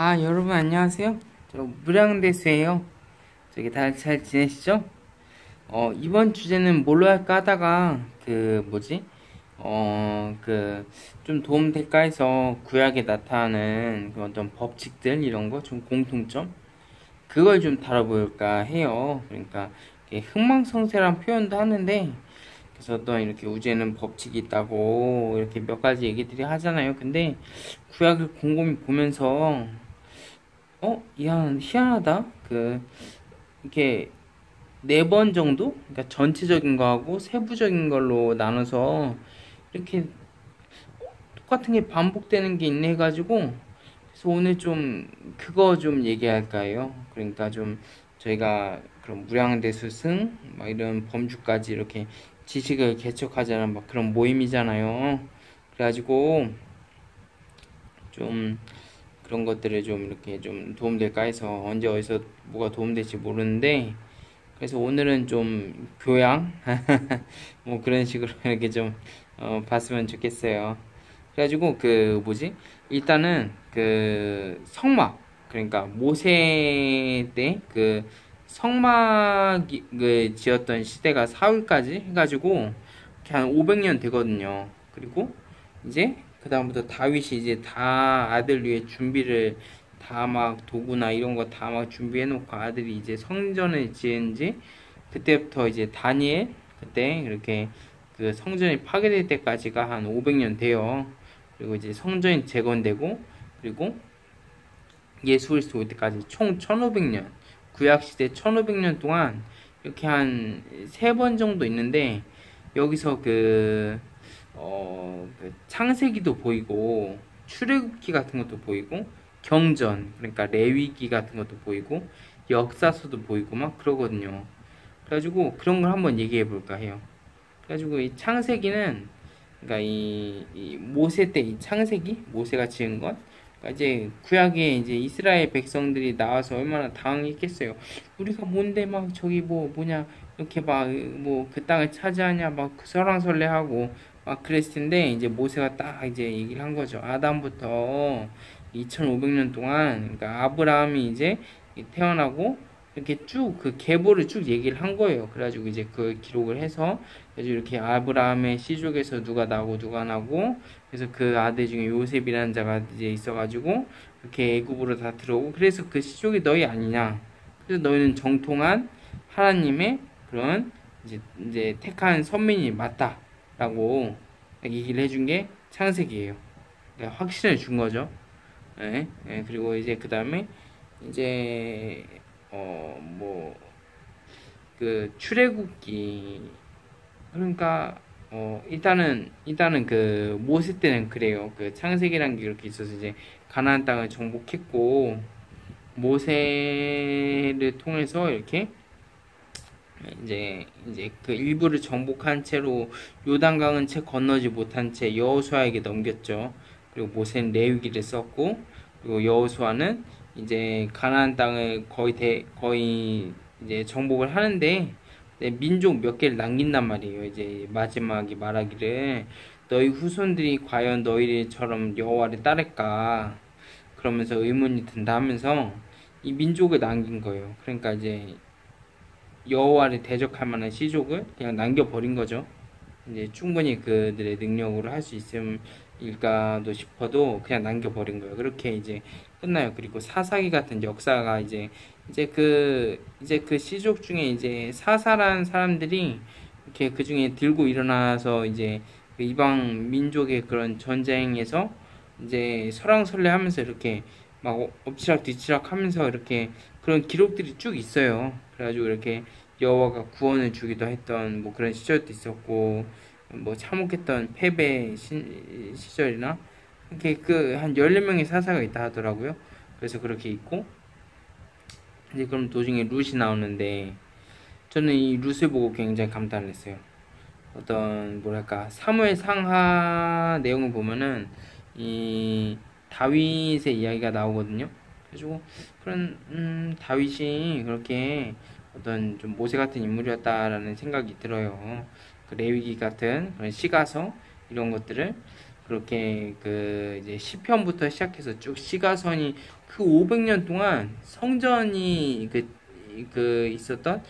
여러분 안녕하세요. 저 무량대수예요. 저기 다들 잘 지내시죠? 이번 주제는 뭘로 할까 하다가 좀 도움 될까 해서 구약에 나타나는 그 어떤 법칙들 이런 거 좀 공통점 그걸 좀 다뤄볼까 해요. 그러니까 이게 흥망성쇠란 표현도 하는데 그래서 또 이렇게 우주에는 법칙이 있다고 이렇게 몇 가지 얘기들이 하잖아요. 근데 구약을 곰곰이 보면서 희한하다. 이렇게 네 번 정도? 그러니까 전체적인 거하고 세부적인 걸로 나눠서 이렇게 똑같은 게 반복되는 게 있네 해가지고, 그래서 오늘 좀 그거 좀 얘기할까 해요. 그러니까 좀 저희가 그런 무량대수승, 막 이런 범주까지 이렇게 지식을 개척하자는 막 그런 모임이잖아요. 그래가지고 좀 그런 것들을 좀 이렇게 좀 도움될까 해서 언제 어디서 뭐가 도움될지 모르는데 그래서 오늘은 좀 교양 뭐 그런 식으로 이렇게 좀 봤으면 좋겠어요. 그래가지고 일단은 그 성막 그러니까 모세 때 그 성막을 지었던 시대가 사울까지 해가지고 이렇게 한 500년 되거든요. 그리고 이제 그다음부터 다윗이 이제 다 아들 위해 준비를 다 막 도구나 이런 거 다 막 준비해 놓고 아들이 이제 성전을 지은지 그때부터 이제 다니엘 그때 이렇게 그 성전이 파괴될 때까지가 한 500년 돼요. 그리고 이제 성전이 재건되고 그리고 예수 그리스도 올 때까지 총 1500년 구약 시대 1500년 동안 이렇게 한 세 번 정도 있는데 여기서 그 창세기도 보이고 출애굽기 같은 것도 보이고 경전 그러니까 레위기 같은 것도 보이고 역사서도 보이고 막 그러거든요. 그래가지고 그런 걸 한번 얘기해 볼까 해요. 그래가지고 이 창세기는 그러니까 이 모세 때 이 창세기 모세가 지은 것 그러니까 이제 구약에 이제 이스라엘 백성들이 나와서 얼마나 당황했겠어요. 우리가 뭔데 막 저기 뭐냐 이렇게 막 뭐 그 땅을 차지하냐 막 설왕설래하고 막 그랬을 텐데 이제 모세가 딱 이제 얘기를 한 거죠. 아담부터 2500년 동안 그러니까 아브라함이 이제 태어나고 이렇게 쭉 그 계보를 쭉 얘기를 한 거예요. 그래가지고 이제 그 기록을 해서 그래서 이렇게 아브라함의 씨족에서 누가 나고 누가 나고 그래서 그 아들 중에 요셉이라는 자가 이제 있어가지고 이렇게 애굽으로 다 들어오고 그래서 그 씨족이 너희 아니냐. 그래서 너희는 정통한 하나님의 그런 이제 택한 선민이 맞다라고 얘기를 해준 게 창세기예요. 그러니까 확신을 준 거죠. 예, 예, 그리고 이제 그 다음에 이제 뭐 그 출애굽기 그러니까 일단은 그 모세 때는 그래요. 그 창세기란 게 이렇게 있어서 이제 가나안 땅을 정복했고 모세를 통해서 이렇게 이제 그 일부를 정복한 채로 요단강은 채 건너지 못한 채 여호수아에게 넘겼죠. 그리고 모세는 레위기를 썼고 그리고 여호수아는 이제 가나안 땅을 거의 이제 정복을 하는데 민족 몇 개를 남긴단 말이에요. 이제 마지막에 말하기를 너희 후손들이 과연 너희처럼 여호와를 따를까 그러면서 의문이 든다 하면서 이 민족을 남긴 거예요. 그러니까 이제 여호와를 대적할 만한 시족을 그냥 남겨버린 거죠. 이제 충분히 그들의 능력으로 할 수 있음일까도 싶어도 그냥 남겨버린 거예요. 그렇게 이제 끝나요. 그리고 사사기 같은 역사가 이제 그 시족 중에 이제 사사라는 사람들이 이렇게 그 중에 들고 일어나서 이제 그 이방 민족의 그런 전쟁에서 이제 설왕설래하면서 이렇게 막 엎치락 뒤치락 하면서 이렇게 그런 기록들이 쭉 있어요. 그래가지고 이렇게 여호와가 구원을 주기도 했던 뭐 그런 시절도 있었고 뭐 참혹했던 시절이나 이렇게 그 한 14명의 사사가 있다 하더라고요. 그래서 그렇게 있고 이제 그럼 도중에 룻이 나오는데 저는 이 룻을 보고 굉장히 감탄을 했어요. 어떤 뭐랄까 사무엘 상하 내용을 보면은 이 다윗의 이야기가 나오거든요. 그래가지고 그런 다윗이 그렇게 어떤 좀 모세 같은 인물이었다라는 생각이 들어요. 그 레위기 같은 그런 시가서 이런 것들을 그렇게 그 이제 시편부터 시작해서 쭉 시가선이 그 500년 동안 성전이 그 있었던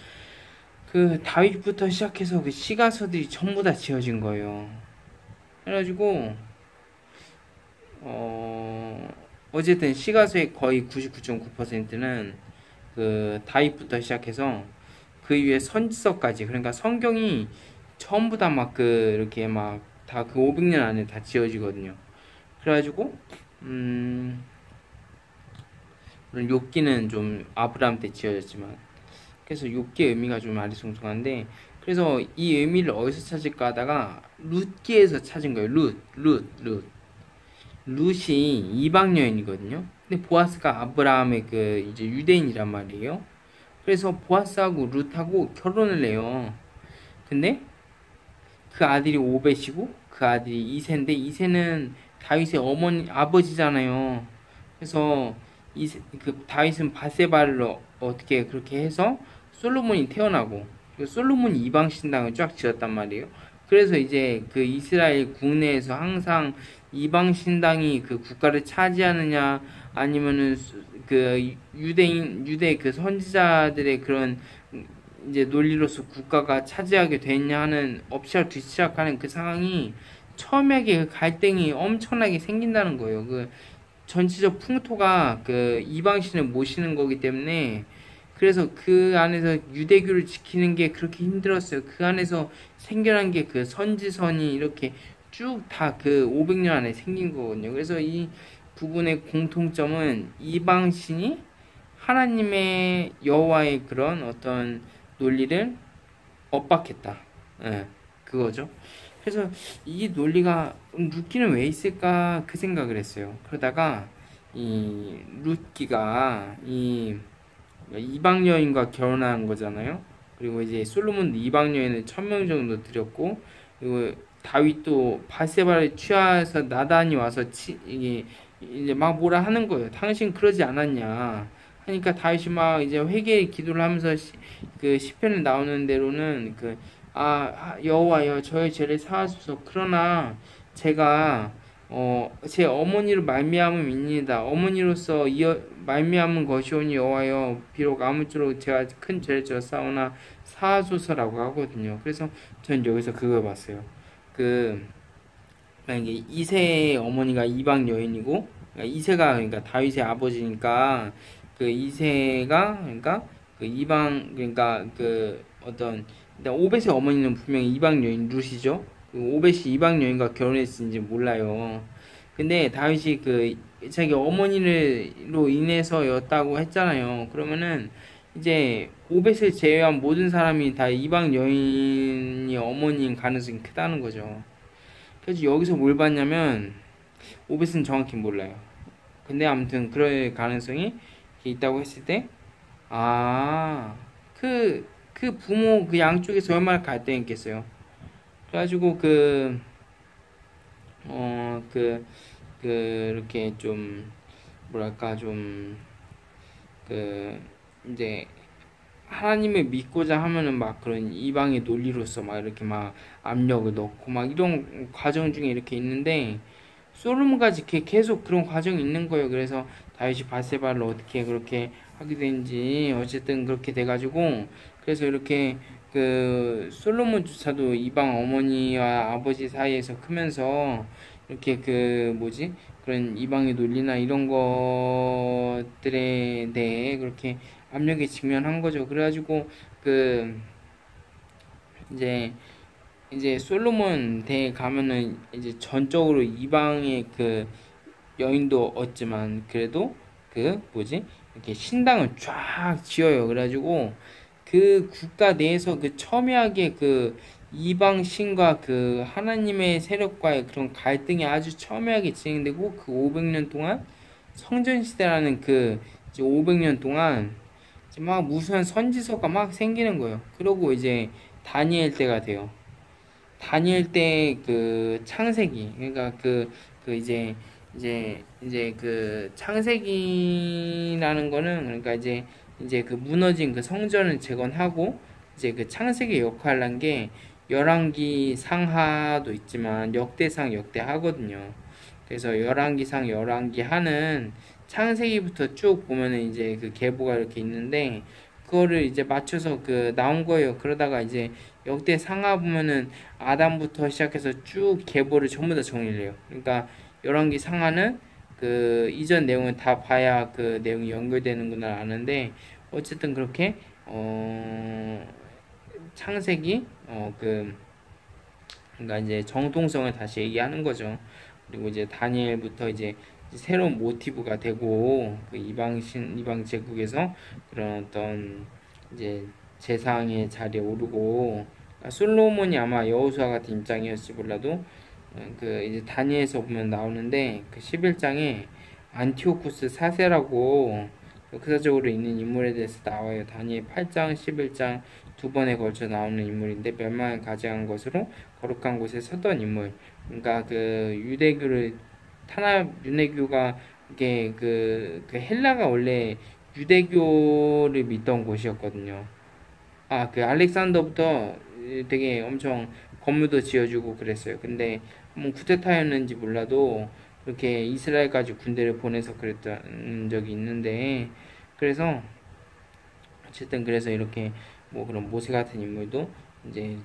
그 다윗부터 시작해서 그 시가서들이 전부 다 지어진 거예요. 그래가지고 어쨌든 시가서의 거의 99.9%는 그 다윗부터 시작해서 그 위에 선지서까지, 그러니까 성경이 전부 다 막 그 이렇게 막 다 그 500년 안에 다 지어지거든요. 그래가지고 물론 욥기는 좀 아브라함 때 지어졌지만, 그래서 욥기의 의미가 좀 아리송송한데, 그래서 이 의미를 어디서 찾을까 하다가 룻기에서 찾은 거예요. 룻이 이방 여인이거든요. 근데 보아스가 아브라함의 그 이제 유대인이란 말이에요. 그래서 보아스하고 룻하고 결혼을 해요. 근데 그 아들이 오벳이고 그 아들이 이세인데, 이세는 다윗의 어머니 아버지잖아요. 그래서 그 다윗은 바세바를 어떻게 그렇게 해서 솔로몬이 태어나고, 솔로몬이 이방 신당을 쫙 지었단 말이에요. 그래서 이제 그 이스라엘 국내에서 항상 이방 신당이 그 국가를 차지하느냐, 아니면은 그 유대 그 선지자들의 그런 이제 논리로서 국가가 차지하게 됐냐 하는 엎시락 뒤치락 하는 그 상황이, 처음에 그 갈등이 엄청나게 생긴다는 거예요. 그 전체적 풍토가 그 이방신을 모시는 거기 때문에, 그래서 그 안에서 유대교를 지키는 게 그렇게 힘들었어요. 그 안에서 생겨난 게 그 선지선이 이렇게 쭉 다 그 500년 안에 생긴 거거든요. 그래서 이 부분의 공통점은 이방신이 하나님의 여호와의 그런 어떤 논리를 엇박했다. 예, 그거죠. 그래서 이 논리가 룻기는 왜 있을까 그 생각을 했어요. 그러다가 이 룻기가 이 이방 여인과 결혼한 거잖아요. 그리고 이제 솔로몬도 이방 여인을 1000명 정도 들였고, 그리고 다윗도 바세바를 취하해서 나단이 와서 이게 이제 막 뭐라 하는 거예요. 당신 그러지 않았냐 하니까 다윗이 막 이제 회개 기도를 하면서 그 시편에 나오는 대로는 그 여호와여 저의 죄를 사하소서. 그러나 제가 제 어머니로 말미암음이니이다. 어머니로서 말미암은 것이오니 여호와여 비록 아무쪼록 제가 큰 죄를 졌사오나 사하소서라고 하거든요. 그래서 전 여기서 그걸 봤어요. 만약에 이세의 어머니가 이방 여인이고, 그러니까 이세가 그러니까 다윗의 아버지니까, 그 이세가 그러니까 그 이방, 그러니까 그 어떤 오벳의 어머니는 분명히 이방 여인 룻이죠. 그 오벳이 이방 여인과 결혼했는지 몰라요. 근데 다윗이 그 자기 어머니로 인해서였다고 했잖아요. 그러면은 이제 오벳을 제외한 모든 사람이 다 이방 여인이 어머니인 가능성이 크다는 거죠. 그래서 여기서 뭘 봤냐면, 오벳은 정확히 몰라요. 근데 아무튼 그럴 가능성이 있다고 했을 때, 그 부모 그 양쪽에서 얼마나 갈등이 있겠어요. 그래가지고 이렇게 좀 뭐랄까 좀 이제 하나님을 믿고자 하면은 막 그런 이방의 논리로서 막 이렇게 막 압력을 넣고 막 이런 과정 중에 이렇게 있는데, 솔로몬까지 계속 그런 과정이 있는 거예요. 그래서 다윗이 바세바를 어떻게 그렇게 하게 된지 어쨌든 그렇게 돼가지고, 그래서 이렇게 그 솔로몬조차도 이방 어머니와 아버지 사이에서 크면서 이렇게 그런 이방의 논리나 이런 것들에 대해 그렇게 압력에 직면한 거죠. 그래가지고 이제 솔로몬 대에 가면은 이제 전적으로 이방의 그 여인도 얻지만, 그래도 이렇게 신당을 쫙 지어요. 그래가지고 그 국가 내에서 그 첨예하게 그 이방 신과 그 하나님의 세력과의 그런 갈등이 아주 첨예하게 진행되고, 그 500년 동안 성전 시대라는 그 이제 500년 동안 이제 막 무수한 선지서가 막 생기는 거예요. 그러고 이제 다니엘 때가 돼요. 다니엘 때 그 창세기, 그러니까 이제 그 창세기라는 거는, 그러니까 이제 그 무너진 그 성전을 재건하고 이제 그 창세기 역할을 한 게, 열왕기 상하도 있지만 역대상 역대하거든요. 그래서 열왕기상 열왕기하는 창세기부터 쭉 보면은 이제 그 계보가 이렇게 있는데 그거를 이제 맞춰서 그 나온 거예요. 그러다가 이제 역대 상하 보면은 아담부터 시작해서 쭉 계보를 전부 다 정리를 해요. 그러니까 열왕기 상하는 그 이전 내용을 다 봐야 그 내용이 연결되는구나 아는데 어쨌든 그렇게 창세기 그러니까 이제 정통성을 다시 얘기하는 거죠. 그리고 이제 다니엘부터 이제 새로운 모티브가 되고 그 이방 제국에서 그런 어떤 이제 재상의 자리에 오르고 솔로몬이 아마 여호수아 같은 입장이었을지 몰라도 그 이제 다니엘에서 보면 나오는데 그 11장에 안티오쿠스 사세라고 역사적으로 있는 인물에 대해서 나와요. 다니엘 8장, 11장 두 번에 걸쳐 나오는 인물인데 멸망을 가져간 것으로 거룩한 곳에 서던 인물. 그러니까 그 유대교를 유대교가 이게 그 헬라가 원래 유대교를 믿던 곳이었거든요. 그 알렉산더부터 되게 엄청 건물도 지어주고 그랬어요. 근데 뭐 쿠데타였는지 몰라도 그렇게 이스라엘까지 군대를 보내서 그랬던 적이 있는데 그래서 어쨌든 그래서 이렇게 뭐 그런 모세 같은 인물도 이제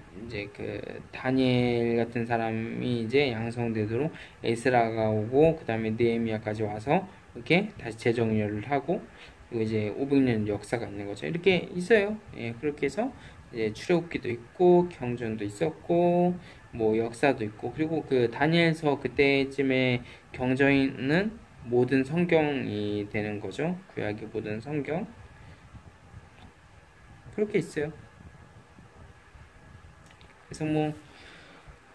그 다니엘 같은 사람이 이제 양성되도록 에스라가 오고 그다음에 느헤미야까지 와서 이렇게 다시 재정렬을 하고 그리고 이제 500년 역사가 있는 거죠. 이렇게 있어요. 예, 그렇게 해서 이제 출애굽기도 있고 경전도 있었고 뭐 역사도 있고 그리고 그 다니엘서 그때쯤에 경전은 모든 성경이 되는 거죠. 구약의 모든 성경 그렇게 있어요. 그래서 뭐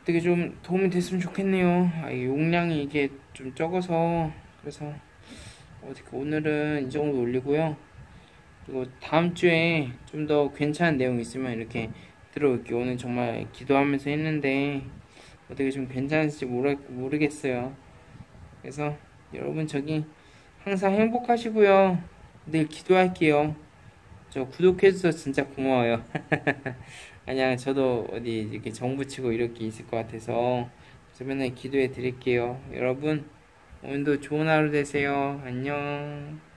되게 좀 도움이 됐으면 좋겠네요. 용량이 이게 좀 적어서 그래서 어떻게 오늘은 이 정도 올리고요. 그리고 다음 주에 좀 더 괜찮은 내용 있으면 이렇게 들어올게요. 오늘 정말 기도하면서 했는데 어떻게 좀 괜찮을지 모르겠어요. 그래서 여러분 저기 항상 행복하시고요. 늘 기도할게요. 저 구독해줘서 진짜 고마워요. 아니야, 저도 어디 이렇게 정부 치고 이렇게 있을 것 같아서 그래서 맨날 기도해 드릴게요. 여러분 오늘도 좋은 하루 되세요. 안녕.